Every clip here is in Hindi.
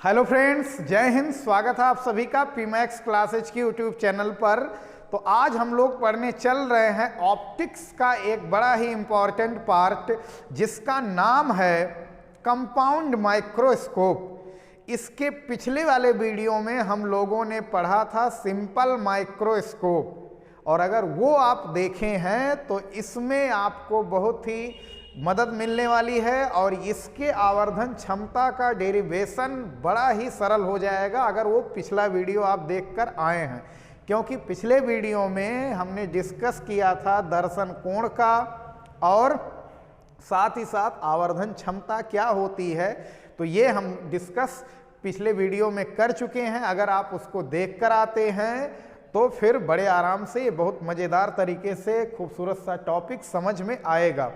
हेलो फ्रेंड्स, जय हिंद। स्वागत है आप सभी का पीमैक्स क्लासेज की यूट्यूब चैनल पर। तो आज हम लोग पढ़ने चल रहे हैं ऑप्टिक्स का एक बड़ा ही इंपॉर्टेंट पार्ट जिसका नाम है कंपाउंड माइक्रोस्कोप। इसके पिछले वाले वीडियो में हम लोगों ने पढ़ा था सिंपल माइक्रोस्कोप, और अगर वो आप देखें हैं तो इसमें आपको बहुत ही मदद मिलने वाली है और इसके आवर्धन क्षमता का डेरिवेशन बड़ा ही सरल हो जाएगा अगर वो पिछला वीडियो आप देखकर आए हैं, क्योंकि पिछले वीडियो में हमने डिस्कस किया था दर्शन कोण का और साथ ही साथ आवर्धन क्षमता क्या होती है। तो ये हम डिस्कस पिछले वीडियो में कर चुके हैं। अगर आप उसको देखकर आते हैं तो फिर बड़े आराम से ये बहुत मज़ेदार तरीके से खूबसूरत सा टॉपिक समझ में आएगा।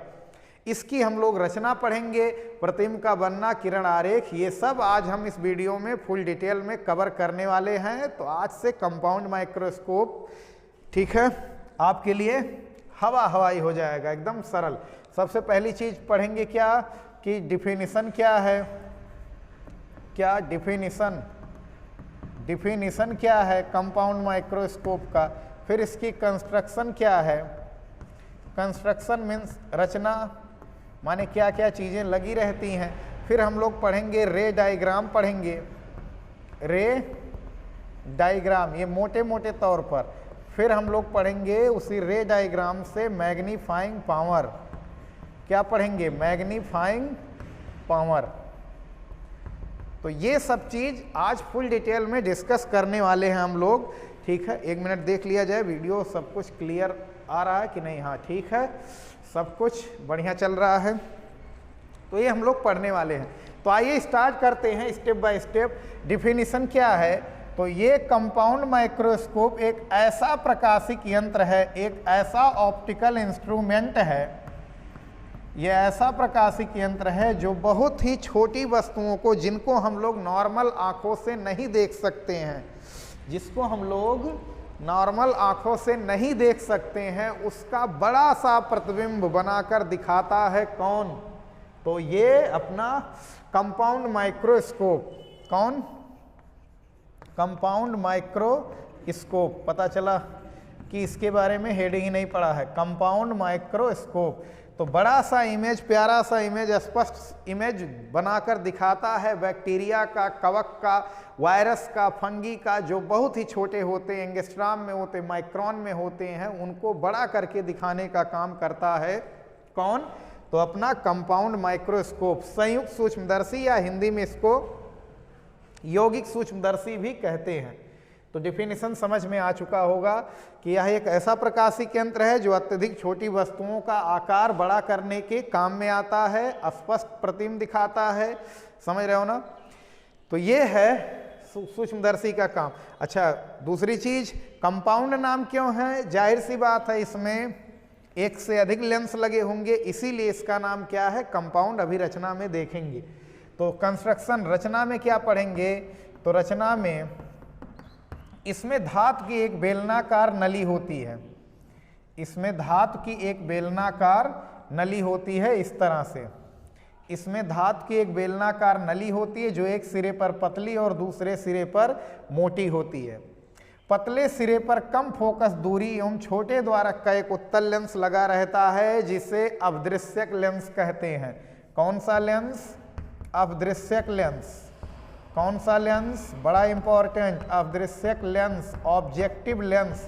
इसकी हम लोग रचना पढ़ेंगे, प्रतिबिंब का बनना, किरण आरेख, ये सब आज हम इस वीडियो में फुल डिटेल में कवर करने वाले हैं। तो आज से कंपाउंड माइक्रोस्कोप, ठीक है, आपके लिए हवाई हो जाएगा, एकदम सरल। सबसे पहली चीज पढ़ेंगे क्या कि डिफिनीशन क्या है। क्या डिफिनीशन क्या है कंपाउंड माइक्रोस्कोप का। फिर इसकी कंस्ट्रक्शन क्या है। कंस्ट्रक्शन मीन्स रचना, माने क्या क्या चीज़ें लगी रहती हैं। फिर हम लोग पढ़ेंगे रे डायग्राम, पढ़ेंगे रे डायग्राम, ये मोटे मोटे तौर पर। फिर हम लोग पढ़ेंगे उसी रे डायग्राम से मैग्नीफाइंग पावर। क्या पढ़ेंगे? Magnifying power. तो ये सब चीज़ आज फुल डिटेल में डिस्कस करने वाले हैं हम लोग, ठीक है। एक मिनट देख लिया जाए वीडियो, सब कुछ क्लियर आ रहा है कि नहीं। हाँ, ठीक है, सब कुछ बढ़िया चल रहा है। तो ये हम लोग पढ़ने वाले हैं। तो आइए स्टार्ट करते हैं स्टेप बाय स्टेप। डिफिनीशन क्या है? तो ये कंपाउंड माइक्रोस्कोप एक ऐसा प्रकाशिक यंत्र है, एक ऐसा ऑप्टिकल इंस्ट्रूमेंट है, ये ऐसा प्रकाशिक यंत्र है जो बहुत ही छोटी वस्तुओं को, जिनको हम लोग नॉर्मल आंखों से नहीं देख सकते हैं, जिसको हम लोग नॉर्मल आंखों से नहीं देख सकते हैं, उसका बड़ा सा प्रतिबिंब बनाकर दिखाता है। कौन? तो ये अपना कंपाउंड माइक्रोस्कोप। कौन? Compound microscope. पता चला कि इसके बारे में हेडिंग ही नहीं पढ़ा है, कंपाउंड माइक्रोस्कोप। तो बड़ा सा इमेज, प्यारा सा इमेज, स्पष्ट इमेज बनाकर दिखाता है बैक्टीरिया का, कवक का, वायरस का, फंगी का, जो बहुत ही छोटे होते हैं, एंगस्ट्राम में होते, माइक्रोन में होते हैं, उनको बड़ा करके दिखाने का काम करता है। कौन? तो अपना कंपाउंड माइक्रोस्कोप। संयुक्त सूक्ष्मदर्शी या हिंदी में इसको यौगिक सूक्ष्मदर्शी भी कहते हैं। तो डिफिनीशन समझ में आ चुका होगा कि यह एक ऐसा प्रकाशिक यंत्र है जो अत्यधिक छोटी वस्तुओं का आकार बड़ा करने के काम में आता है, स्पष्ट प्रतिबिंब दिखाता है। समझ रहे हो ना? तो ये है सूक्ष्मदर्शी का काम। अच्छा, दूसरी चीज, कंपाउंड नाम क्यों है? जाहिर सी बात है, इसमें एक से अधिक लेंस लगे होंगे, इसीलिए इसका नाम क्या है? कंपाउंड। अभी रचना में देखेंगे। तो कंस्ट्रक्शन, रचना में क्या पढ़ेंगे? तो रचना में इसमें धातु की एक बेलनाकार नली होती है। इसमें धातु की एक बेलनाकार नली होती है, इस तरह से। इसमें धातु की एक बेलनाकार नली होती है जो एक सिरे पर पतली और दूसरे सिरे पर मोटी होती है। पतले सिरे पर कम फोकस दूरी एवं छोटे द्वारक का एक उत्तल लेंस लगा रहता है, जिसे अवदृश्यक लेंस कहते हैं। कौन सा लेंस? अवदृश्यक लेंस। कौन सा लेंस? बड़ा इंपॉर्टेंट, अवदृश्यक लेंस, ऑब्जेक्टिव लेंस।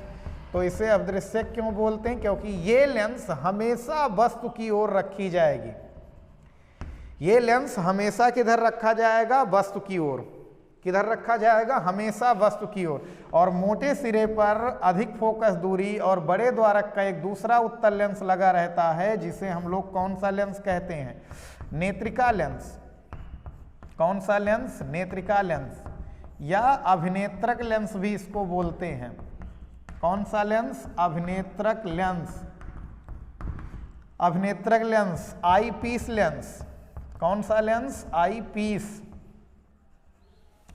तो इसे अवदृश्यक क्यों बोलते हैं? क्योंकि ये लेंस हमेशा वस्तु की ओर रखी जाएगी। ये लेंस हमेशा किधर रखा जाएगा? वस्तु की ओर। किधर रखा जाएगा? हमेशा वस्तु की ओर। और मोटे सिरे पर अधिक फोकस दूरी और बड़े द्वारक का एक दूसरा उत्तल लेंस लगा रहता है, जिसे हम लोग कौन सा लेंस कहते हैं? नेत्रिका लेंस। कौन सा लेंस? नेत्रिका लेंस, या अभिनेत्रक लेंस भी इसको बोलते हैं। कौन सा लेंस? अभिनेत्रक लेंस। अभिनेत्रक लेंस, आई पीस लेंस। कौन सा लेंस? आई पीस।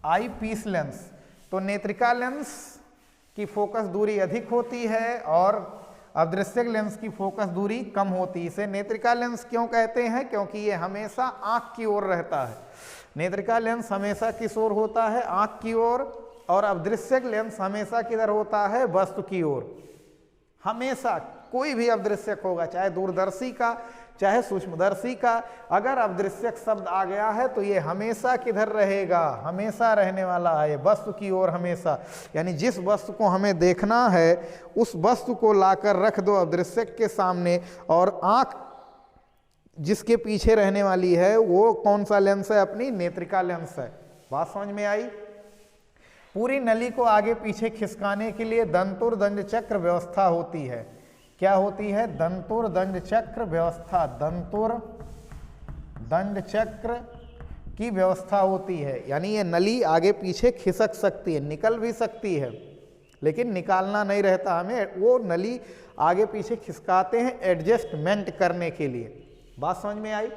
आई पीस लेंस। तो नेत्रिका लेंस की फोकस दूरी अधिक होती है और अदृश्यक लेंस की फोकस दूरी कम होती है। इसे नेत्रिका लेंस क्यों कहते हैं? क्योंकि ये हमेशा आंख की ओर रहता है। नेत्रिका लेंस हमेशा किस ओर होता है? आंख की ओर। और अदृश्यक लेंस हमेशा किधर होता है? वस्तु की ओर। हमेशा कोई भी अदृश्यक होगा, चाहे दूरदर्शी का चाहे सूक्ष्मदर्शी का, अगर अदृश्यक शब्द आ गया है तो ये हमेशा किधर रहेगा? हमेशा रहने वाला है, वस्तु की ओर हमेशा। यानी जिस वस्तु को हमें देखना है उस वस्तु को लाकर रख दो अदृश्यक के सामने, और आंख जिसके पीछे रहने वाली है वो कौन सा लेंस है? अपनी नेत्रिका लेंस है। बात समझ में आई? पूरी नली को आगे पीछे खिसकाने के लिए दंतुर दंड चक्र व्यवस्था होती है। क्या होती है? दंतुर दंड चक्र व्यवस्था। दंतुर दंड चक्र की व्यवस्था होती है। यानी ये नली आगे पीछे खिसक सकती है, निकल भी सकती है, लेकिन निकालना नहीं रहता हमें। वो नली आगे पीछे खिसकाते हैं एडजस्टमेंट करने के लिए। बात समझ में आई?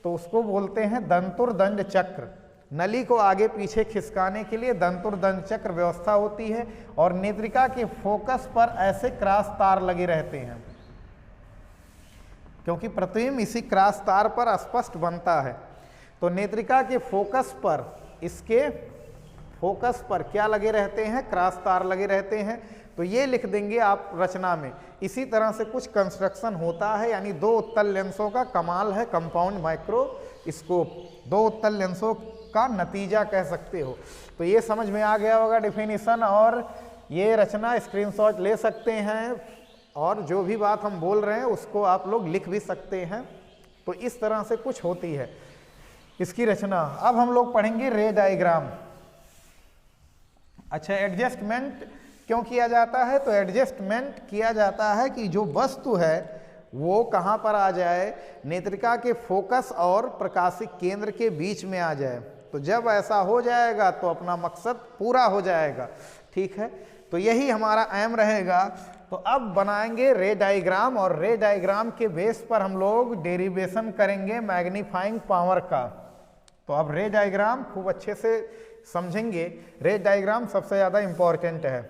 तो उसको बोलते हैं दंतुर दंड चक्र। नली को आगे पीछे खिसकाने के लिए दंतुर दंड चक्र व्यवस्था होती है। और नेत्रिका के फोकस पर ऐसे क्रॉस तार लगे रहते हैं, क्योंकि प्रतिबिंब इसी क्रॉस तार पर स्पष्ट बनता है। तो नेत्रिका के फोकस पर, इसके फोकस पर क्या लगे रहते हैं? क्रॉस तार लगे रहते हैं। तो ये लिख देंगे आप रचना में। इसी तरह से कुछ कंस्ट्रक्शन होता है, यानी दो उत्तल लेंसों का कमाल है कंपाउंड माइक्रोस्कोप। दो उत्तल लेंसों का नतीजा कह सकते हो। तो ये समझ में आ गया होगा डेफिनेशन, और ये रचना स्क्रीनशॉट ले सकते हैं, और जो भी बात हम बोल रहे हैं उसको आप लोग लिख भी सकते हैं। तो इस तरह से कुछ होती है इसकी रचना। अब हम लोग पढ़ेंगे रे डायग्राम। अच्छा, एडजस्टमेंट क्यों किया जाता है? तो एडजस्टमेंट किया जाता है कि जो वस्तु है वो कहाँ पर आ जाए? नेत्रिका के फोकस और प्रकाशिक केंद्र के बीच में आ जाए। तो जब ऐसा हो जाएगा तो अपना मकसद पूरा हो जाएगा। ठीक है, तो यही हमारा एम रहेगा। तो अब बनाएंगे रे डायग्राम, और रे डायग्राम के बेस पर हम लोग डेरिवेशन करेंगे मैग्नीफाइंग पावर का। तो अब रे डायग्राम खूब अच्छे से समझेंगे। रे डायग्राम सबसे ज़्यादा इंपॉर्टेंट है।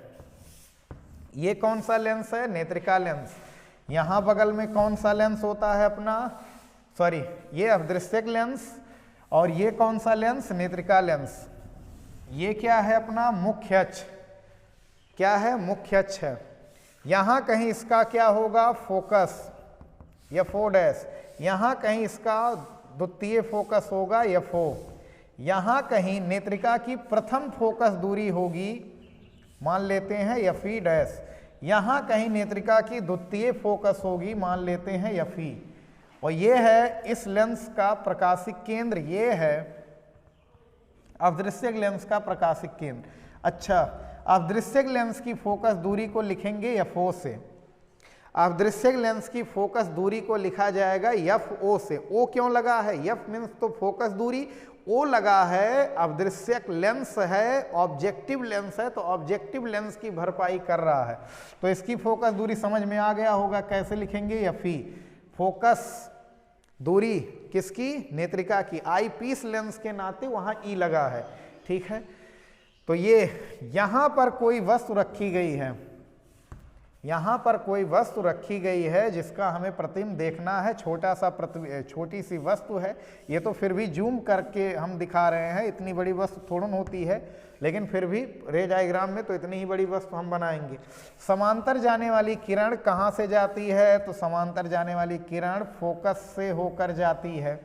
ये कौन सा लेंस है? नेत्रिका लेंस। यहाँ बगल में कौन सा लेंस होता है अपना? सॉरी, ये अदृश्यक लेंस। और ये कौन सा लेंस? नेत्रिका लेंस। ये क्या है अपना? मुख्य अक्ष। क्या है? मुख्य अक्ष है। यहाँ कहीं इसका क्या होगा? Focus, F0'। यहाँ कहीं इसका द्वितीय फोकस होगा F0। यहाँ कहीं नेत्रिका की प्रथम फोकस दूरी होगी, मान लेते हैं Fe'। यहाँ कहीं नेत्रिका की द्वितीय फोकस होगी, मान लेते हैं Fe। और ये है इस लेंस का प्रकाशिक केंद्र, ये है अदृश्यक लेंस का प्रकाशिक केंद्र। अच्छा, अदृश्यक लेंस की फोकस दूरी को लिखेंगे F0 से। अदृश्यक लेंस की फोकस दूरी को लिखा जाएगा FO से। O क्यों लगा है? F मीन्स तो फोकस दूरी, O लगा है अदृश्यक लेंस है, ऑब्जेक्टिव लेंस है, तो ऑब्जेक्टिव लेंस की भरपाई कर रहा है। तो इसकी फोकस दूरी समझ में आ गया होगा, कैसे लिखेंगे? Fe। फोकस दूरी किसकी? नेत्रिका की। आई पीस लेंस के नाते वहाँ E लगा है। ठीक है, तो ये यहाँ पर कोई वस्तु रखी गई है, यहाँ पर कोई वस्तु रखी गई है जिसका हमें प्रतिबिंब देखना है। छोटा सा छोटी सी वस्तु है, ये तो फिर भी जूम करके हम दिखा रहे हैं, इतनी बड़ी वस्तु थोड़ी होती है, लेकिन फिर भी रे डायग्राम में तो इतनी ही बड़ी वस्तु हम बनाएंगे। समांतर जाने वाली किरण कहाँ से जाती है? तो समांतर जाने वाली किरण फोकस से होकर जाती है।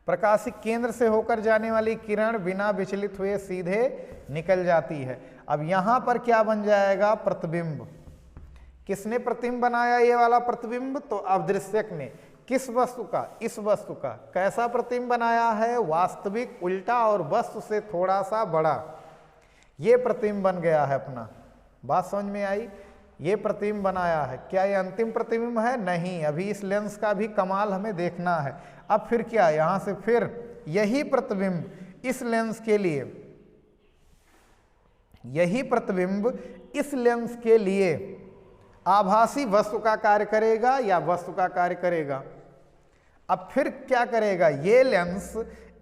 प्रकाशिक केंद्र से होकर जाने वाली किरण बिना विचलित हुए सीधे निकल जाती है। अब यहां पर क्या बन जाएगा? प्रतिबिंब। किसने प्रतिबिंब बनाया ये वाला प्रतिबिंब? तो अदृश्यक ने। किस वस्तु का? इस वस्तु का। कैसा प्रतिबिंब बनाया है? वास्तविक, उल्टा और वस्तु से थोड़ा सा बड़ा। ये प्रतिबिंब बन गया है अपना। बात समझ में आई? ये प्रतिबिंब बनाया है। क्या ये अंतिम प्रतिबिंब है? नहीं, अभी इस लेंस का भी कमाल हमें देखना है। अब फिर क्या? यहां से फिर यही प्रतिबिंब इस लेंस के लिए, यही प्रतिबिंब इस लेंस के लिए आभासी वस्तु का कार्य करेगा या वस्तु का कार्य करेगा? अब फिर क्या करेगा? ये लेंस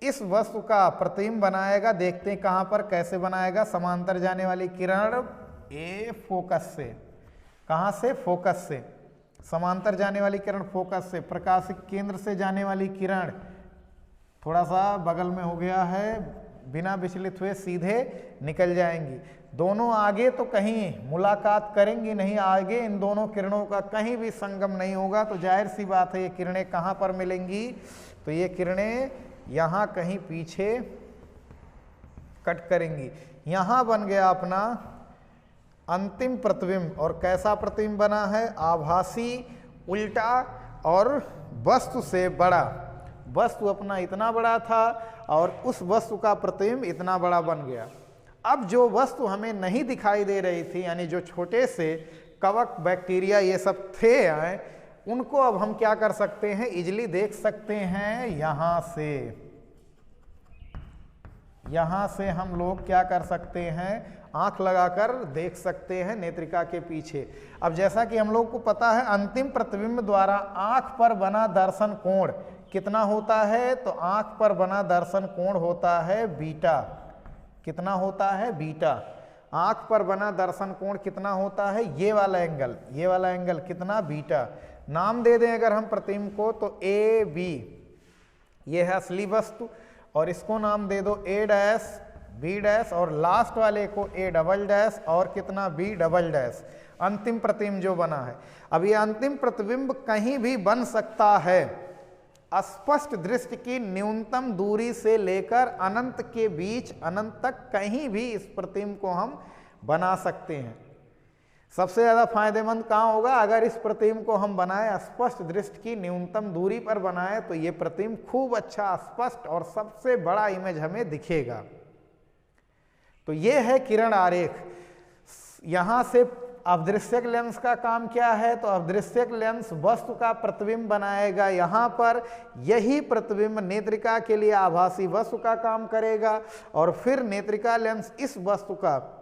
इस वस्तु का प्रतिबिंब बनाएगा। देखते हैं कहां पर, कैसे बनाएगा? समांतर जाने वाली किरण ए फोकस से। कहां से? फोकस से। समांतर जाने वाली किरण फोकस से। प्रकाशिक केंद्र से जाने वाली किरण थोड़ा सा बगल में हो गया है, बिना विचलित हुए सीधे निकल जाएंगी। दोनों आगे तो कहीं मुलाकात करेंगी नहीं, आगे इन दोनों किरणों का कहीं भी संगम नहीं होगा, तो जाहिर सी बात है ये किरणें कहाँ पर मिलेंगी, तो ये किरणें यहाँ कहीं पीछे कट करेंगी। यहाँ बन गया अपना अंतिम प्रतिबिंब। और कैसा प्रतिबिंब बना है? आभासी, उल्टा और वस्तु से बड़ा। वस्तु अपना इतना बड़ा था और उस वस्तु का प्रतिबिंब इतना बड़ा बन गया। अब जो वस्तु हमें नहीं दिखाई दे रही थी, यानी जो छोटे से कवक, बैक्टीरिया ये सब थे, उनको अब हम क्या कर सकते हैं? इजिली देख सकते हैं। यहाँ से हम लोग क्या कर सकते हैं? आंख लगाकर देख सकते हैं नेत्रिका के पीछे। अब जैसा कि हम लोग को पता है, अंतिम प्रतिबिंब द्वारा आंख पर बना दर्शन कोण कितना होता है? तो आंख पर बना दर्शन कोण होता है बीटा। कितना होता है? बीटा। आंख पर बना दर्शन कोण कितना होता है? ये वाला एंगल, ये वाला एंगल कितना? बीटा। नाम दे दें अगर हम प्रतिबिंब को तो ए बी, ये है असली वस्तु, और इसको नाम दे दो ए डैश, बी डैश, और लास्ट वाले को ए डबल डैश और कितना? B double dash. अंतिम प्रतिबिंब जो बना है। अब ये अंतिम प्रतिबिंब कहीं भी बन सकता है। स्पष्ट दृष्टि की न्यूनतम दूरी से लेकर अनंत के बीच, अनंत तक कहीं भी इस प्रतिबिंब को हम बना सकते हैं। सबसे ज्यादा फायदेमंद कहाँ होगा? अगर इस प्रतिबिंब को हम बनाए स्पष्ट दृष्टि की न्यूनतम दूरी पर बनाए, तो ये प्रतिबिंब खूब अच्छा, स्पष्ट और सबसे बड़ा इमेज हमें दिखेगा। तो ये है किरण आरेख। यहां से अवदृश्यक लेंस का काम क्या है? तो अवदृश्यक लेंस वस्तु का प्रतिबिंब बनाएगा यहाँ पर। यही प्रतिबिंब नेत्रिका के लिए आभासी वस्तु का काम करेगा, और फिर नेत्रिका लेंस इस वस्तु का,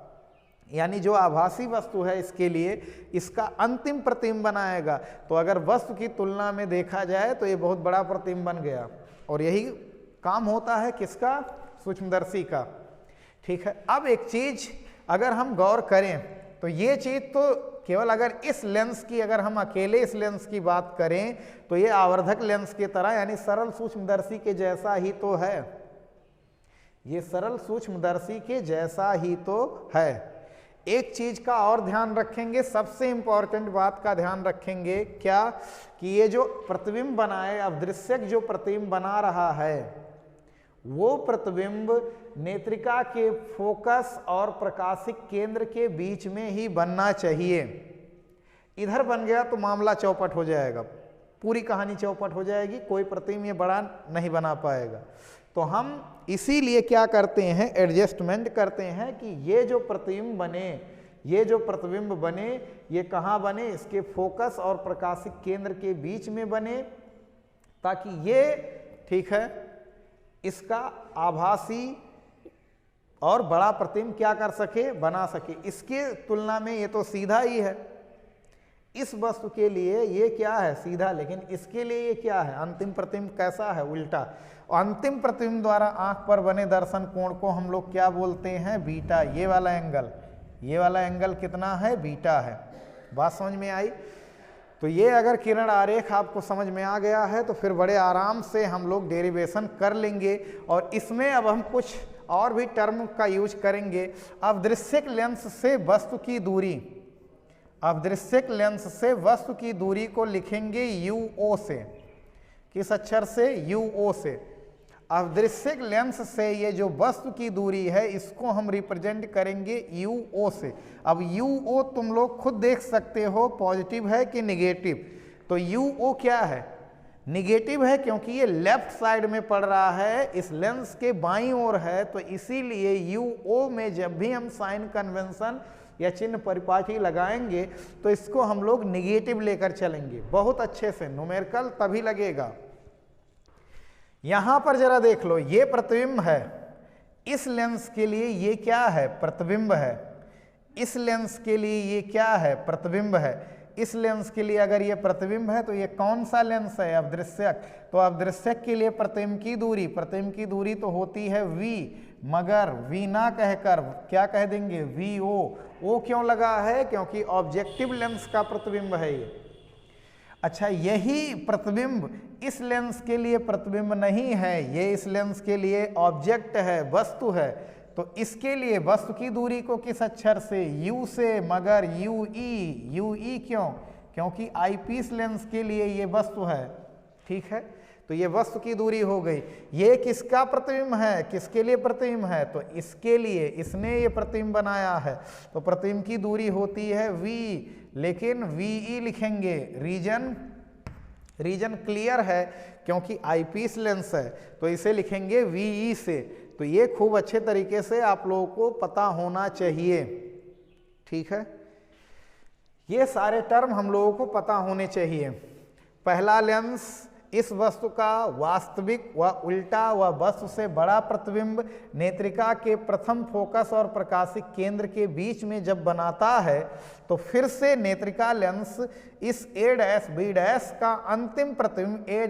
यानी जो आभासी वस्तु है इसके लिए इसका अंतिम प्रतिबिंब बनाएगा। तो अगर वस्तु की तुलना में देखा जाए तो ये बहुत बड़ा प्रतिबिंब बन गया। और यही काम होता है किसका? सूक्ष्मदर्शी का। ठीक है। अब एक चीज अगर हम गौर करें तो ये चीज तो केवल अगर इस लेंस की, अगर हम अकेले इस लेंस की बात करें तो ये आवर्धक लेंस की तरह, यानी सरल सूक्ष्मदर्शी के जैसा ही तो है। ये सरल सूक्ष्मदर्शी के जैसा ही तो है। एक चीज का और ध्यान रखेंगे, सबसे इंपॉर्टेंट बात का ध्यान रखेंगे, क्या? कि ये जो प्रतिबिंब बना है, अवदृश्यक जो प्रतिबिंब बना रहा है, वो प्रतिबिंब नेत्रिका के फोकस और प्रकाशिक केंद्र के बीच में ही बनना चाहिए। इधर बन गया तो मामला चौपट हो जाएगा, पूरी कहानी चौपट हो जाएगी, कोई प्रतिबिंब ये बड़ा नहीं बना पाएगा। तो हम इसीलिए क्या करते हैं? एडजस्टमेंट करते हैं कि ये जो प्रतिबिंब बने, ये जो प्रतिबिंब बने, ये कहाँ बने? इसके फोकस और प्रकाशिक केंद्र के बीच में बने, ताकि ये, ठीक है, इसका आभासी और बड़ा प्रतिबिंब क्या कर सके? बना सके। इसके तुलना में ये तो सीधा ही है, इस वस्तु के लिए ये क्या है? सीधा, लेकिन इसके लिए ये क्या है? अंतिम प्रतिबिंब कैसा है? उल्टा। अंतिम प्रतिबिंब द्वारा आंख पर बने दर्शन कोण को हम लोग क्या बोलते हैं? बीटा। ये वाला एंगल, ये वाला एंगल कितना है? बीटा है। बात समझ में आई? तो ये अगर किरण आरेख आपको समझ में आ गया है तो फिर बड़े आराम से हम लोग डेरिवेशन कर लेंगे। और इसमें अब हम कुछ और भी टर्म का यूज करेंगे। अवदृश्यक लेंस से वस्तु की दूरी, अवदृश्यक लेंस से वस्तु की दूरी को लिखेंगे UO से। किस अक्षर से? UO से। अवदृश्यक लेंस से ये जो वस्तु की दूरी है इसको हम रिप्रेजेंट करेंगे UO से। अब UO तुम लोग खुद देख सकते हो पॉजिटिव है कि निगेटिव। तो UO क्या है? निगेटिव है, क्योंकि ये लेफ्ट साइड में पड़ रहा है, इस लेंस के बाईं ओर है, तो इसीलिए UO में जब भी हम साइन कन्वेंशन या चिन्ह परिपाटी लगाएंगे तो इसको हम लोग निगेटिव लेकर चलेंगे बहुत अच्छे से, न्यूमेरिकल तभी लगेगा। यहां पर जरा देख लो, ये प्रतिबिंब है, इस लेंस के लिए ये क्या है? प्रतिबिंब है। इस लेंस के लिए ये क्या है? प्रतिबिंब है। इस लेंस के लिए अगर ये प्रतिबिंब है तो ये कौन सा लेंस है? अवदृश्यक। तो अवदृश्यक के लिए प्रतिबिंब की दूरी, प्रतिबिंब की दूरी तो होती है V, मगर V ना कहकर क्या कह देंगे? VO। O क्यों लगा है? क्योंकि ऑब्जेक्टिव लेंस का प्रतिबिंब है ये। अच्छा, यही प्रतिबिंब इस लेंस के लिए प्रतिबिंब नहीं है, ये इस लेंस के लिए ऑब्जेक्ट है, वस्तु है, तो इसके लिए वस्तु की दूरी को किस अक्षर से, U से, मगर UE क्यों, क्योंकि आईपीस लेंस के लिए ये वस्तु है। ठीक है, तो ये वस्तु की दूरी हो गई। ये किसका प्रतिबिंब है, किसके लिए प्रतिबिंब है, तो इसके लिए, इसने ये प्रतिबिंब बनाया है, तो प्रतिबिंब की दूरी होती है V, लेकिन VE लिखेंगे। रीजन क्लियर है क्योंकि आईपीस लेंस है, तो इसे लिखेंगे VE से। तो ये खूब अच्छे तरीके से आप लोगों को पता होना चाहिए। ठीक है, ये सारे टर्म हम लोगों को पता होने चाहिए। पहला लेंस इस वस्तु का वास्तविक व उल्टा व वस्तु से बड़ा प्रतिबिंब नेत्रिका के प्रथम फोकस और प्रकाशिक केंद्र के बीच में जब बनाता है, तो फिर से नेत्रिका लेंस इस A' B' का अंतिम प्रतिबिंब A''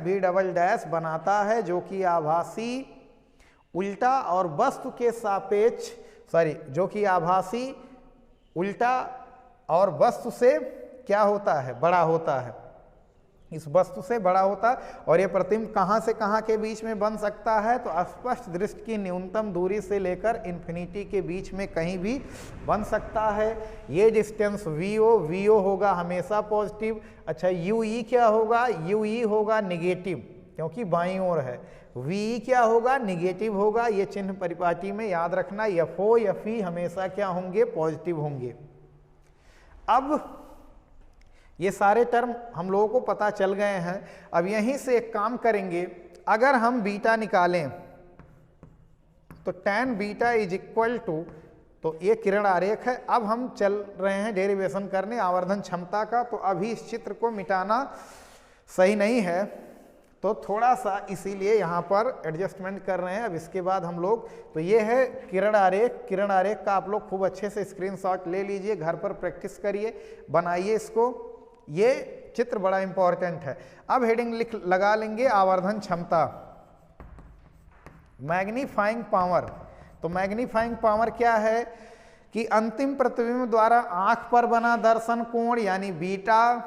B' बनाता है, जो कि आभासी उल्टा और वस्तु के सापेक्ष जो कि आभासी उल्टा और वस्तु से क्या होता है, बड़ा होता है, इस वस्तु से बड़ा होता है। और ये प्रतिबिंब कहाँ से कहाँ के बीच में बन सकता है, तो स्पष्ट दृष्टि की न्यूनतम दूरी से लेकर इन्फिनिटी के बीच में कहीं भी बन सकता है। ये डिस्टेंस VO होगा हमेशा पॉजिटिव। अच्छा, UE क्या होगा, UE होगा निगेटिव, क्योंकि बाईं ओर है। VE क्या होगा, निगेटिव होगा। ये चिन्ह परिपाटी में याद रखना, FO FE हमेशा क्या होंगे, पॉजिटिव होंगे। अब ये सारे टर्म हम लोगों को पता चल गए हैं। अब यहीं से एक काम करेंगे, अगर हम बीटा निकालें तो tan beta is equal to, तो ये किरण आरेख है। अब हम चल रहे हैं डेरिवेशन करने आवर्धन क्षमता का, तो अभी इस चित्र को मिटाना सही नहीं है, तो थोड़ा सा इसीलिए यहाँ पर एडजस्टमेंट कर रहे हैं। अब इसके बाद हम लोग, तो ये है किरण आरेख का आप लोग खूब अच्छे से स्क्रीनशॉट ले लीजिए, घर पर प्रैक्टिस करिए, बनाइए इसको। ये चित्र बड़ा इंपॉर्टेंट है। अब हेडिंग लगा लेंगे आवर्धन क्षमता, मैग्नीफाइंग पावर। तो मैग्नीफाइंग पावर क्या है कि अंतिम प्रतिबिंब द्वारा आंख पर बना दर्शन कोण यानी बीटा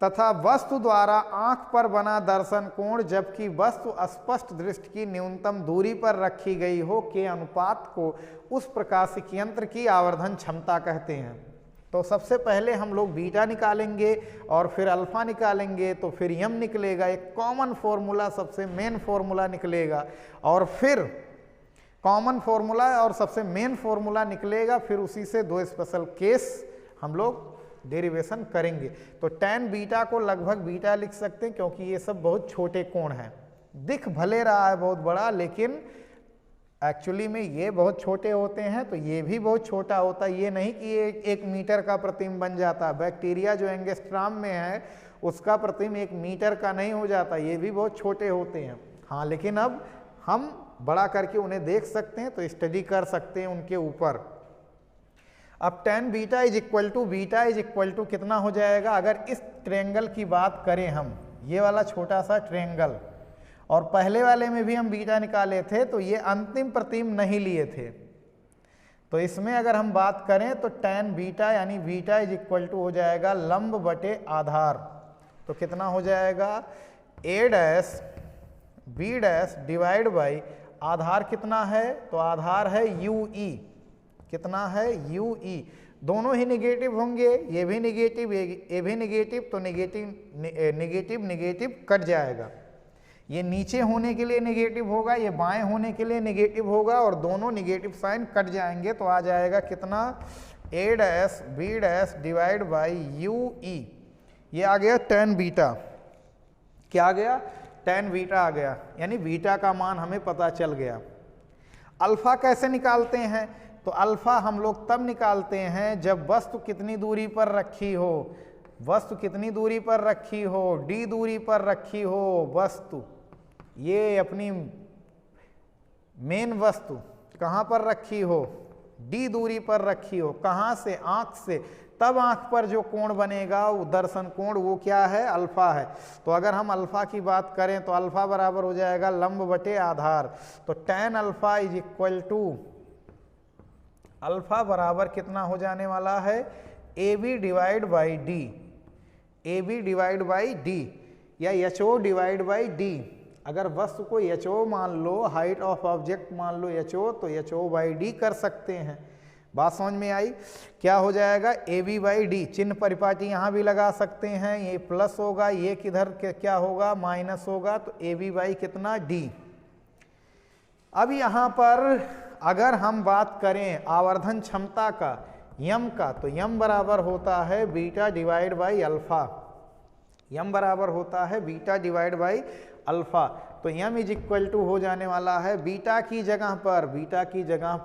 तथा वस्तु द्वारा आंख पर बना दर्शन कोण, जबकि वस्तु स्पष्ट दृष्टि की न्यूनतम दूरी पर रखी गई हो, के अनुपात को उस प्रकाशिक यंत्र की आवर्धन क्षमता कहते हैं। तो सबसे पहले हम लोग बीटा निकालेंगे और फिर अल्फा निकालेंगे, तो फिर यम निकलेगा, एक कॉमन फॉर्मूला, सबसे मेन फॉर्मूला निकलेगा, और फिर कॉमन फॉर्मूला और सबसे मेन फॉर्मूला निकलेगा, फिर उसी से दो स्पेशल केस हम लोग डेरिवेशन करेंगे। तो tan बीटा को लगभग बीटा लिख सकते हैं, क्योंकि ये सब बहुत छोटे कोण हैं। दिख भले रहा है बहुत बड़ा, लेकिन एक्चुअली में ये बहुत छोटे होते हैं, तो ये भी बहुत छोटा होता है। ये नहीं कि ये 1 मीटर का प्रतिबिंब बन जाता। बैक्टीरिया जो एंगस्ट्राम में है उसका प्रतिबिंब 1 मीटर का नहीं हो जाता, ये भी बहुत छोटे होते हैं। हाँ, लेकिन अब हम बड़ा करके उन्हें देख सकते हैं, तो स्टडी कर सकते हैं उनके ऊपर। अब tan beta is equal to कितना हो जाएगा, अगर इस ट्रायंगल की बात करें हम, ये वाला छोटा सा ट्रायंगल, और पहले वाले में भी हम बीटा निकाले थे, तो ये अंतिम प्रतिबिंब नहीं लिए थे। तो इसमें अगर हम बात करें तो tan बीटा यानी बीटा इज इक्वल टू हो जाएगा लंब बटे आधार। तो कितना हो जाएगा, A'(B' डिवाइड बाई आधार कितना है, तो आधार है UE। कितना है, UE। दोनों ही निगेटिव होंगे, ये भी निगेटिव, ये भी निगेटिव, तो निगेटिव कट जाएगा। ये नीचे होने के लिए निगेटिव होगा, ये बाएं होने के लिए निगेटिव होगा, और दोनों निगेटिव साइन कट जाएंगे। तो आ जाएगा कितना, A'(B' डिवाइड बाई UE। ये आ गया tan बीटा। क्या आ गया, tan बीटा आ गया, यानी बीटा का मान हमें पता चल गया। अल्फा कैसे निकालते हैं, तो अल्फा हम लोग तब निकालते हैं जब वस्तु कितनी दूरी पर रखी हो, वस्तु कितनी दूरी पर रखी हो, d दूरी पर रखी हो वस्तु। ये अपनी मेन वस्तु कहाँ पर रखी हो, d दूरी पर रखी हो, कहाँ से, आंख से, तब आंख पर जो कोण बनेगा वो दर्शन कोण, वो क्या है, अल्फा है। तो अगर हम अल्फा की बात करें तो अल्फा बराबर हो जाएगा लंब बटे आधार। तो tan alpha is equal to, alpha बराबर कितना हो जाने वाला है, AB divide by D. AB divide by D, या H O divide by D. अगर वस्तु को एच ओ मान लो, हाइट ऑफ ऑब्जेक्ट मान लो एच ओ, तो एच ओ बाई डी कर सकते हैं। बात समझ में आई? क्या हो जाएगा? A B by D. चिन्ह परिपाटी यहाँ भी लगा सकते हैं, ये प्लस होगा, ये किधर क्या होगा? माइनस होगा, तो ए बी बाई कितना? डी। अब यहाँ पर अगर हम बात करें आवर्धन क्षमता का, यम का, तो यम बराबर होता है बीटा डिवाइड बाई अल्फा। यम बराबर होता है बीटा डिवाइड बाई अल्फा। तो यम इज इक्वल टू हो जाने वाला है बीटा की जगह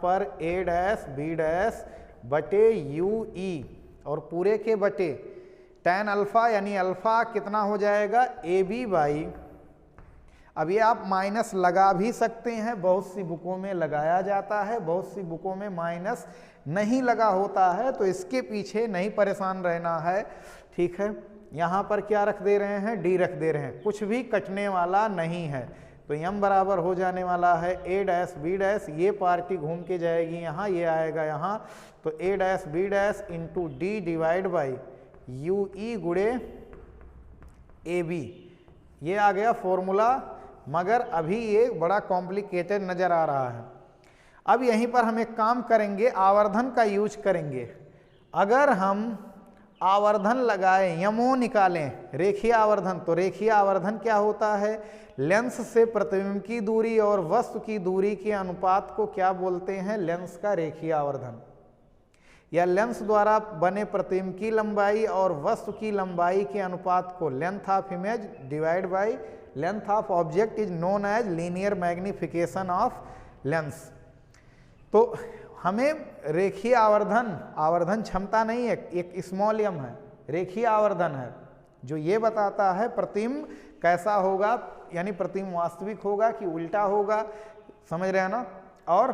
पर ए डैश बी डैश बटे यू ई, और पूरे के बटे tan अल्फा, यानी अल्फा कितना हो जाएगा? ए बी बाई, अब ये आप माइनस लगा भी सकते हैं, बहुत सी बुकों में लगाया जाता है, बहुत सी बुकों में माइनस नहीं लगा होता है, तो इसके पीछे नहीं परेशान रहना है, ठीक है। यहाँ पर क्या रख दे रहे हैं? डी रख दे रहे हैं, कुछ भी कटने वाला नहीं है। तो यम बराबर हो जाने वाला है ए डैश बी डैश, ये पार्टी घूम के जाएगी यहाँ, ये आएगा यहाँ, तो A dash B dash into D divide by U E गुड़े ए बी। ये आ गया फॉर्मूला, मगर अभी ये बड़ा कॉम्प्लिकेटेड नज़र आ रहा है। अब यहीं पर हम एक काम करेंगे, आवर्धन का यूज करेंगे। अगर हम आवर्धन लगाएं, यमो निकालें, रेखीय आवर्धन, तो रेखीय आवर्धन क्या होता है? लेंस से प्रतिबिंब की दूरी और वस्तु की दूरी के अनुपात को क्या बोलते हैं? लेंस का रेखीय आवर्धन। या लेंस द्वारा बने प्रतिबिंब की लंबाई और वस्तु की लंबाई के अनुपात को length of image divide by length of object is known as linear magnification of lens. तो हमें रेखीय आवर्धन क्षमता नहीं है, एक स्मॉल एम है, रेखीय आवर्धन है, जो ये बताता है प्रतिबिंब कैसा होगा, यानी प्रतिबिंब वास्तविक होगा कि उल्टा होगा, समझ रहे हैं ना? और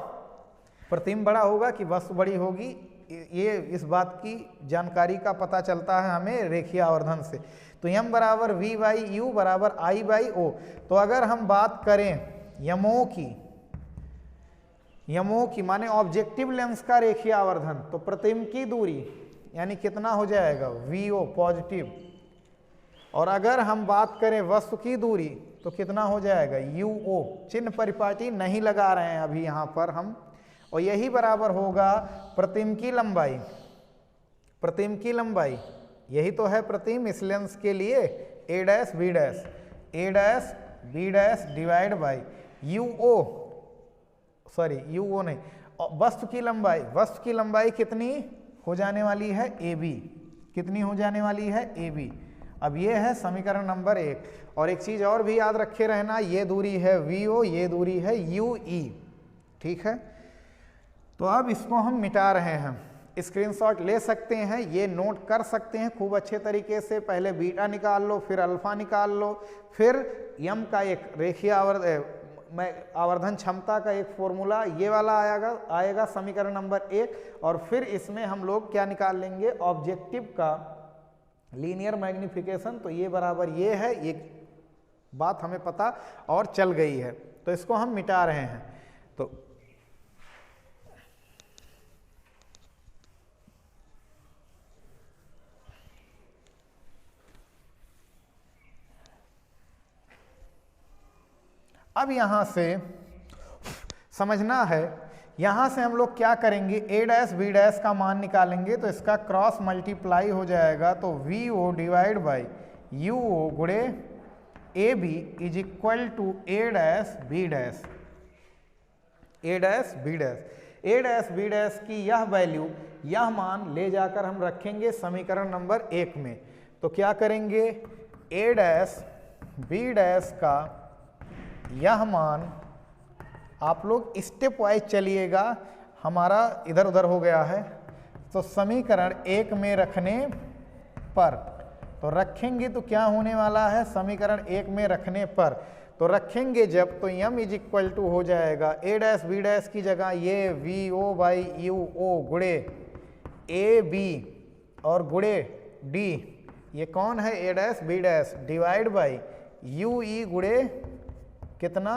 प्रतिबिंब बड़ा होगा कि वस्तु बड़ी होगी, ये इस बात की जानकारी का पता चलता है हमें रेखीय आवर्धन से। तो यम बराबर वी बाई यू बराबर आई बाई ओ। तो अगर हम बात करें यमो की माने ऑब्जेक्टिव लेंस का रेखीय आवर्धन, तो प्रतिबिंब की दूरी यानी कितना हो जाएगा? V O positive. और अगर हम बात करें वस्तु की दूरी, तो कितना हो जाएगा? यू ओ। चिन्ह परिपाटी नहीं लगा रहे हैं अभी यहाँ पर हम, और यही बराबर होगा प्रतिबिंब की लंबाई, यही तो है प्रतिबिंब इस लेंस के लिए, A dash B dash divide by U O नहीं, वस्तु की लंबाई कितनी हो जाने वाली है? A B. कितनी हो जाने वाली है? A B. अब ये है समीकरण नंबर 1। और एक चीज और भी याद रखे रहना, ये दूरी है वी ओ, ये दूरी है यू ई, ठीक है। तो अब इसको हम मिटा रहे हैं, स्क्रीनशॉट ले सकते हैं, ये नोट कर सकते हैं खूब अच्छे तरीके से। पहले बीटा निकाल लो, फिर अल्फा निकाल लो, फिर यम का एक रेखीय आवर्धन क्षमता का एक फॉर्मूला, ये वाला आएगा समीकरण नंबर 1, और फिर इसमें हम लोग क्या निकाल लेंगे? ऑब्जेक्टिव का लीनियर मैग्निफिकेशन। तो ये बराबर ये है, ये बात हमें पता और चल गई है, तो इसको हम मिटा रहे हैं। तो अब यहां से समझना है, यहां से हम लोग क्या करेंगे? ए डैश बी डैश का मान निकालेंगे, तो इसका क्रॉस मल्टीप्लाई हो जाएगा, तो V O divide by U O गुड़े A B is equal to A dash B dash. A dash B dash की यह वैल्यू, यह मान ले जाकर हम रखेंगे समीकरण नंबर 1 में। तो क्या करेंगे? ए डैश बी डैश का यह मान, आप लोग स्टेप वाइज चलिएगा, हमारा इधर उधर हो गया है, तो समीकरण 1 में रखने पर, तो रखेंगे तो क्या होने वाला है? समीकरण 1 में रखने पर, तो रखेंगे जब, तो यम इज इक्वल टू हो जाएगा ए डैश बी डैश की जगह ये V O by U O गुड़े ए बी और गुड़े डी, ये कौन है? A dash B dash divide by U E गुड़े कितना?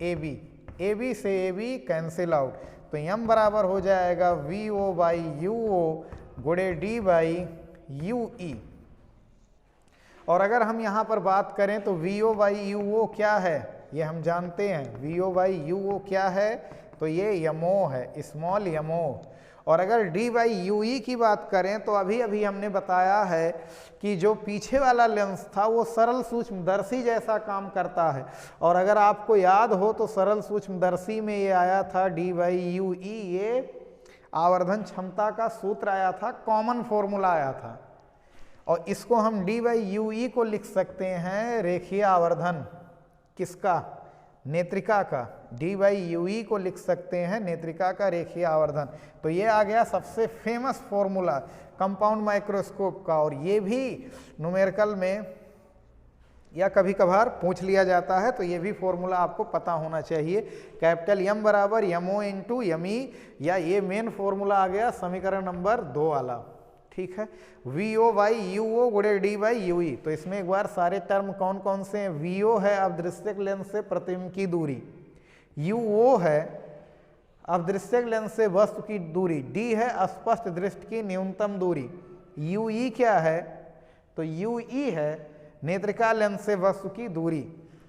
A B. ए बी से ए बी कैंसिल आउट, तो यम बराबर हो जाएगा V O by U O गुड़े डी बाई यू ई। और अगर हम यहाँ पर बात करें तो वी ओ बाई यू ओ क्या है, ये हम जानते हैं। वी ओ बाई यू ओ क्या है, तो ये यमो है, स्मॉल यमो। और अगर डी बाई यू ई की बात करें तो अभी अभी हमने बताया है कि जो पीछे वाला लेंस था वो सरल सूक्ष्मदर्शी जैसा काम करता है। और अगर आपको याद हो तो सरल सूक्ष्मदर्शी में ये आया था डी बाई यू ई, ये आवर्धन क्षमता का सूत्र आया था, कॉमन फॉर्मूला आया था। और इसको हम डी बाई यू ई को लिख सकते हैं रेखीय आवर्धन, किसका, नेत्रिका का। डी बाई यू ई को लिख सकते हैं नेत्रिका का रेखीय आवर्धन। तो ये आ गया सबसे फेमस फॉर्मूला कंपाउंड माइक्रोस्कोप का। और ये भी न्यूमेरिकल में या कभी कभार पूछ लिया जाता है, तो ये भी फॉर्मूला आपको पता होना चाहिए। कैपिटल यम बराबर यमओ इंटू यमी, या ये मेन फॉर्मूला आ गया समीकरण नंबर 2 वाला। ठीक है, वी ओ बाई यू ओ गुणे डी बाई यू ई। तो इसमें एक बार सारे टर्म कौन कौन से हैं। वी ओ है अदृश्यक लेंस से प्रतिबिंब की दूरी, यू ओ है अदृश्यक लेंस से वस्तु की दूरी, डी है स्पष्ट दृष्टि की न्यूनतम दूरी, यू ई क्या है, तो यू ई है नेत्रिका लेंस से वस्तु की दूरी।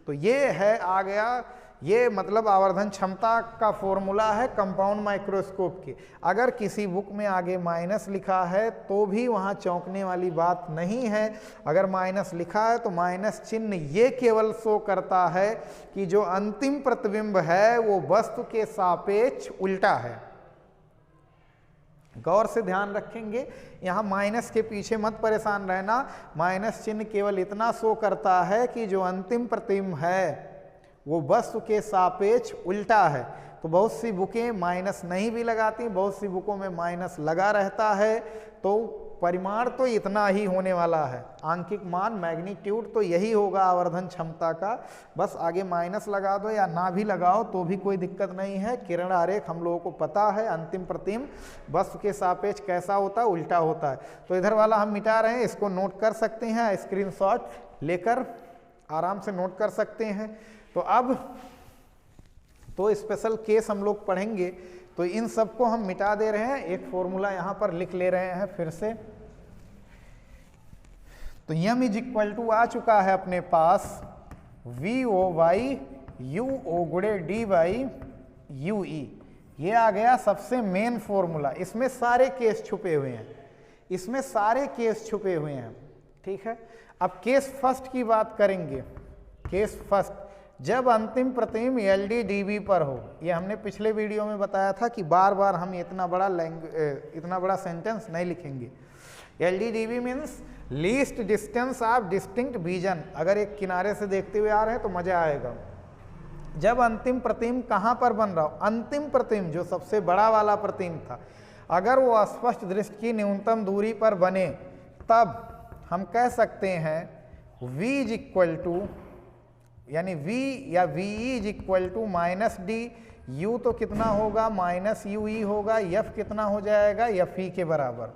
तो ये है आ गया, ये मतलब आवर्धन क्षमता का फॉर्मूला है कंपाउंड माइक्रोस्कोप की। अगर किसी बुक में आगे माइनस लिखा है तो भी वहाँ चौंकने वाली बात नहीं है। अगर माइनस लिखा है तो माइनस चिन्ह ये केवल शो करता है कि जो अंतिम प्रतिबिंब है वो वस्तु के सापेक्ष उल्टा है। गौर से ध्यान रखेंगे, यहाँ माइनस के पीछे मत परेशान रहना। माइनस चिन्ह केवल इतना शो करता है कि जो अंतिम प्रतिबिंब है वो वस्तु के सापेक्ष उल्टा है। तो बहुत सी बुकें माइनस नहीं भी लगाती, बहुत सी बुकों में माइनस लगा रहता है। तो परिमाण तो इतना ही होने वाला है, आंकिक मान मैग्नीट्यूड तो यही होगा आवर्धन क्षमता का। बस आगे माइनस लगा दो या ना भी लगाओ तो भी कोई दिक्कत नहीं है। किरण आरेख हम लोगों को पता है, अंतिम प्रतिबिंब वस्तु के सापेक्ष कैसा होता है, उल्टा होता है। तो इधर वाला हम मिटा रहे हैं, इसको नोट कर सकते हैं, स्क्रीनशॉट लेकर आराम से नोट कर सकते हैं। तो अब तो स्पेशल केस हम लोग पढ़ेंगे, तो इन सबको हम मिटा दे रहे हैं, एक फॉर्मूला यहाँ पर लिख ले रहे हैं फिर से। तो यम इज इक्वल टू आ चुका है अपने पास वी ओ बाई यू ओ गुणे डी बाई यू ई। ये आ गया सबसे मेन फॉर्मूला। इसमें सारे केस छुपे हुए हैं, इसमें सारे केस छुपे हुए हैं। ठीक है, अब केस फर्स्ट की बात करेंगे। केस फर्स्ट, जब अंतिम प्रतिबिंब LDDB पर हो। ये हमने पिछले वीडियो में बताया था कि बार बार हम इतना बड़ा सेंटेंस नहीं लिखेंगे। LDDB means least distance of distinct vision. अगर एक किनारे से देखते हुए आ रहे हैं तो मजा आएगा। जब अंतिम प्रतिबिंब कहाँ पर बन रहा हो, अंतिम प्रतिबिंब जो सबसे बड़ा वाला प्रतिबिंब था, अगर वो स्पष्ट दृष्टि की न्यूनतम दूरी पर बने, तब हम कह सकते हैं V इज इक्वल टू, यानी V या VE is equal to minus D. U तो कितना होगा, माइनस UE होगा। F कितना हो जाएगा, FE के बराबर।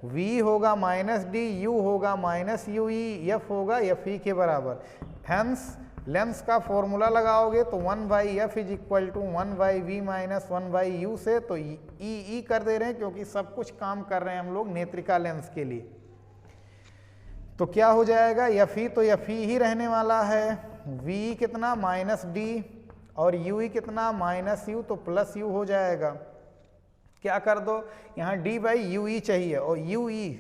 V होगा माइनस डी, U होगा माइनस UE, F होगा FE के बराबर। हेंस लेंस का फॉर्मूला लगाओगे तो 1/f is equal to 1/v minus 1/u से, तो E कर दे रहे हैं क्योंकि सब कुछ काम कर रहे हैं हम लोग नेत्रिका लेंस के लिए। तो क्या हो जाएगा, FE तो FE ही रहने वाला है। VE कितना, माइनस डी, और UE कितना, माइनस U, तो प्लस U हो जाएगा। क्या कर दो, यहाँ D/UE चाहिए और UE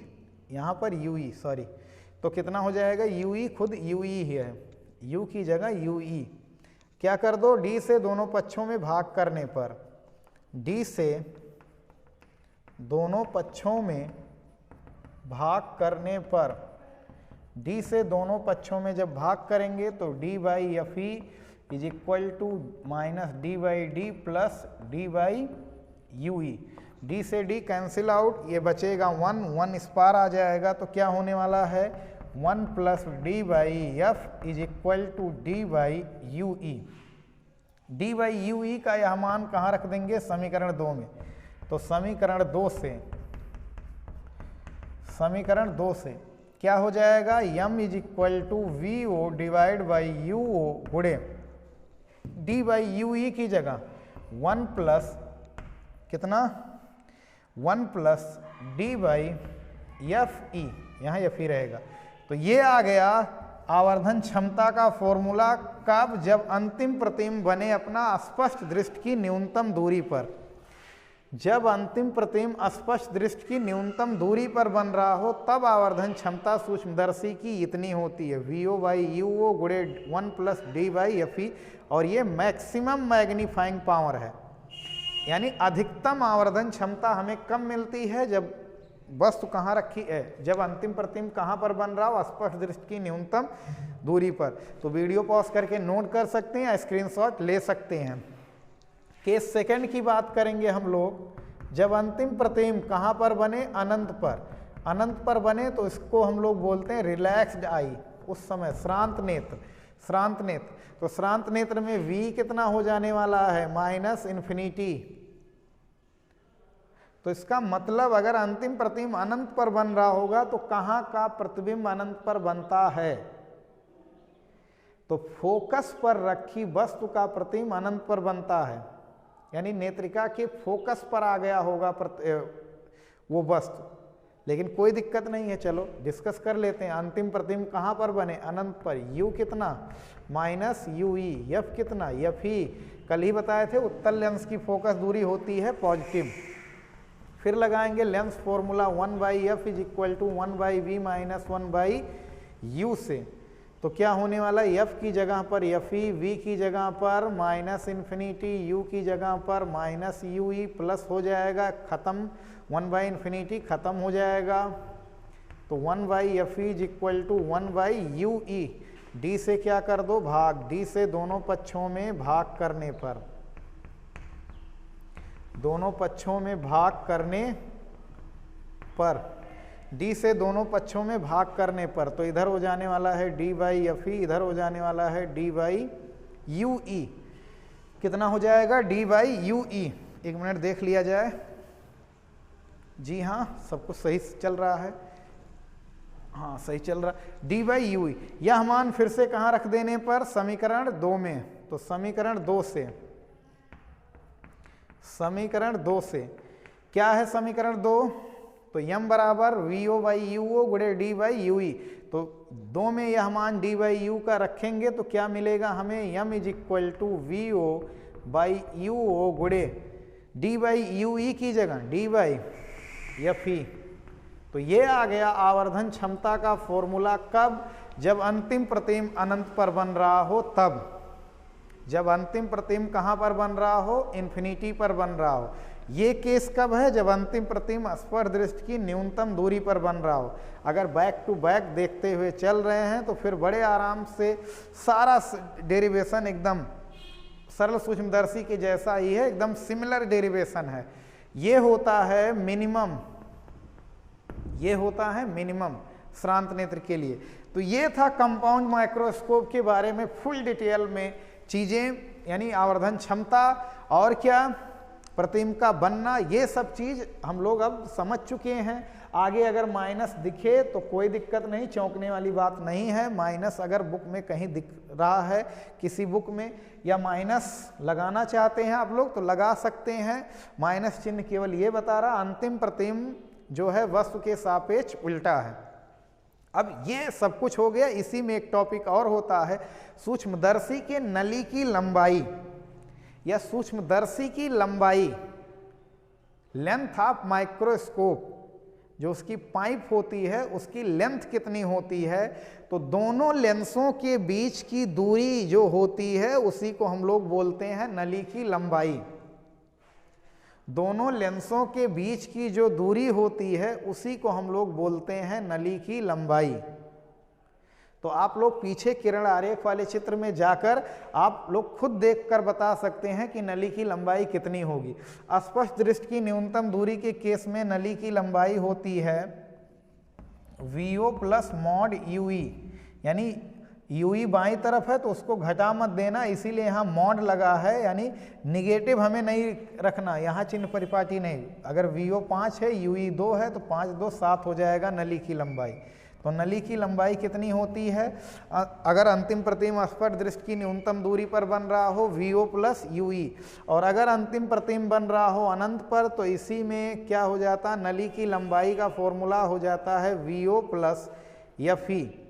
यहाँ पर UE, सॉरी, तो कितना हो जाएगा, UE खुद UE ही है, U की जगह UE। क्या कर दो, D से दोनों पक्षों में भाग करने पर, D से दोनों पक्षों में भाग करने पर, D से दोनों पक्षों में जब भाग करेंगे तो D/FE is equal to minus D/D plus D/UE। D से D कैंसिल आउट, ये बचेगा 1 इस पार आ जाएगा। तो क्या होने वाला है, 1 plus D/F is equal to D/UE। D/UE का यह मान कहाँ रख देंगे, समीकरण 2 में। तो समीकरण 2 से क्या हो जाएगा, M is equal to VO divide by UO गुणे D/UE की जगह 1 प्लस कितना, 1 प्लस D/FE, यहाँ FE रहेगा। तो ये आ गया आवर्धन क्षमता का फॉर्मूला, कब? जब अंतिम प्रतिबिंब बने अपना स्पष्ट दृष्टि की न्यूनतम दूरी पर। जब अंतिम प्रतिबिंब स्पष्ट दृष्टि की न्यूनतम दूरी पर बन रहा हो तब आवर्धन क्षमता सूक्ष्मदर्शी की इतनी होती है, VO/UO गुणे 1 + D/FE, और ये मैक्सिमम मैग्नीफाइंग पावर है। यानी अधिकतम आवर्धन क्षमता हमें कब मिलती है? जब वस्तु कहाँ रखी है, जब अंतिम प्रतिबिंब कहाँ पर बन रहा हो? स्पष्ट दृष्टि की न्यूनतम दूरी पर। तो वीडियो पॉज करके नोट कर सकते हैं, स्क्रीनशॉट ले सकते हैं। केस सेकंड की बात करेंगे हम लोग। जब अंतिम प्रतिबिंब कहाँ पर बने? अनंत पर। अनंत पर बने तो इसको हम लोग बोलते हैं रिलैक्स्ड आई। उस समय श्रांत नेत्र, श्रांत नेत्र। तो श्रांत नेत्र में V कितना हो जाने वाला है? -∞। तो इसका मतलब अगर अंतिम प्रतिबिंब अनंत पर बन रहा होगा तो कहाँ का प्रतिबिंब अनंत पर बनता है? तो फोकस पर रखी वस्तु का प्रतिबिंब अनंत पर बनता है, यानी नेत्रिका के फोकस पर आ गया होगा वो वस्तु। लेकिन कोई दिक्कत नहीं है, चलो डिस्कस कर लेते हैं। अंतिम प्रतिबिंब कहाँ पर बने? अनंत पर। U कितना? -UE। F कितना? FE। कल ही बताए थे उत्तल लेंस की फोकस दूरी होती है पॉजिटिव। फिर लगाएंगे lens formula 1/F = 1/V - 1/U से। तो क्या होने वाला? F की जगह पर FE, V की जगह पर -∞, U की जगह पर -UE प्लस हो जाएगा, खत्म 1/∞, खत्म हो जाएगा। तो 1/FE = 1/UE। D से क्या कर दो? भाग। D से दोनों पक्षों में भाग करने पर, दोनों पक्षों में भाग करने पर, D से दोनों पक्षों में भाग करने पर, तो इधर हो जाने वाला है D/FE, इधर हो जाने वाला है D/UE। कितना हो जाएगा? D/UE। एक मिनट देख लिया जाए। जी हाँ, सब कुछ सही चल रहा है। हाँ, सही चल रहा है। D/UE यह मान फिर से कहाँ रख देने पर? समीकरण 2 में। तो समीकरण 2 से, समीकरण 2 से क्या है? समीकरण 2, तो m बराबर VO/UO गुणे D/UE। तो 2 में यह मान D/U का रखेंगे तो क्या मिलेगा हमें? m = VO/UO गुणे D/UE की जगह D/FE। तो ये आ गया आवर्धन क्षमता का फॉर्मूला, कब? जब अंतिम प्रतिबिंब अनंत पर बन रहा हो तब। जब अंतिम प्रतिबिंब कहाँ पर बन रहा हो? इन्फिनिटी पर बन रहा हो। ये केस कब है? जब अंतिम प्रतिबिंब स्पष्ट दृष्टि की न्यूनतम दूरी पर बन रहा हो। अगर बैक टू बैक देखते हुए चल रहे हैं तो फिर बड़े आराम से सारा डेरिवेशन एकदम सरल सूक्ष्मदर्शी के जैसा ही है, एकदम सिमिलर डेरिवेशन है। ये होता है मिनिमम, ये होता है मिनिमम श्रांत नेत्र के लिए। तो ये था कंपाउंड माइक्रोस्कोप के बारे में फुल डिटेल में चीजें, यानी आवर्धन क्षमता और क्या प्रतिबिंब का बनना, ये सब चीज हम लोग अब समझ चुके हैं। आगे अगर माइनस दिखे तो कोई दिक्कत नहीं, चौंकने वाली बात नहीं है। माइनस अगर बुक में कहीं दिख रहा है किसी बुक में, या माइनस लगाना चाहते हैं आप लोग तो लगा सकते हैं। माइनस चिन्ह केवल ये बता रहा अंतिम प्रतिबिंब जो है वस्तु के सापेक्ष उल्टा है। अब ये सब कुछ हो गया। इसी में एक टॉपिक और होता है, सूक्ष्मदर्शी के नली की लंबाई या सूक्ष्मदर्शी की लंबाई, लेंथ ऑफ माइक्रोस्कोप, जो उसकी पाइप होती है उसकी लेंथ कितनी होती है। तो दोनों लेंसों के बीच की दूरी जो होती है उसी को हम लोग बोलते हैं नली की लंबाई। दोनों लेंसों के बीच की जो दूरी होती है उसी को हम लोग बोलते हैं नली की लंबाई। तो आप लोग पीछे किरण आरेख वाले चित्र में जाकर आप लोग खुद देखकर बता सकते हैं कि नली की लंबाई कितनी होगी। स्पष्ट दृष्टि की न्यूनतम दूरी के केस में नली की लंबाई होती है VO + mod UE, यानी UE बाईं तरफ है तो उसको घटा मत देना, इसीलिए यहाँ मॉड लगा है, यानी निगेटिव हमें नहीं रखना, यहाँ चिन्ह परिपाटी नहीं। अगर VO 5 है, UE 2 है तो 5 2 7 हो जाएगा नली की लंबाई। तो नली की लंबाई कितनी होती है? अगर अंतिम प्रतिबिंब स्पष्ट दृष्टि की न्यूनतम दूरी पर बन रहा हो VO + UE, और अगर अंतिम प्रतिबिंब बन रहा हो अनंत पर तो इसी में क्या हो जाता? नली की लंबाई का फॉर्मूला हो जाता है VO + FE।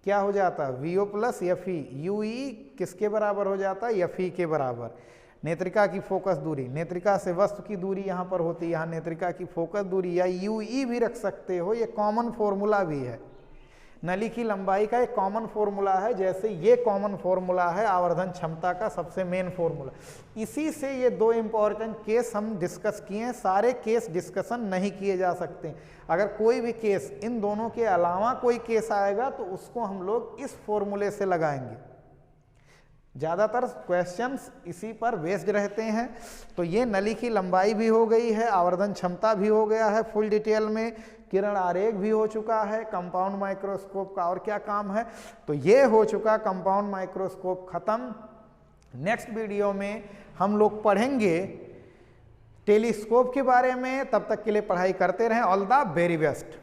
क्या हो जाता है, VO plus F E, U E किसके बराबर हो जाता है, एफ ई के बराबर। नेत्रिका की फोकस दूरी, नेत्रिका से वस्तु की दूरी यहाँ पर होती है, यहाँ नेत्रिका की फोकस दूरी या यू ई भी रख सकते हो, ये कॉमन फॉर्मूला भी है। नली की लंबाई का एक कॉमन फॉर्मूला है, जैसे ये कॉमन फॉर्मूला है आवर्धन क्षमता का सबसे मेन फॉर्मूला। इसी से ये दो इंपॉर्टेंट केस हम डिस्कस किए हैं, सारे केस डिस्कशन नहीं किए जा सकते। अगर कोई भी केस इन दोनों के अलावा कोई केस आएगा तो उसको हम लोग इस फॉर्मूले से लगाएंगे। ज़्यादातर क्वेश्चंस इसी पर बेस्ड रहते हैं। तो ये नली की लंबाई भी हो गई है, आवर्धन क्षमता भी हो गया है फुल डिटेल में, किरण आरेख भी हो चुका है, कंपाउंड माइक्रोस्कोप का और क्या काम है। तो ये हो चुका कंपाउंड माइक्रोस्कोप खत्म। नेक्स्ट वीडियो में हम लोग पढ़ेंगे टेलीस्कोप के बारे में। तब तक के लिए पढ़ाई करते रहें। All the very best.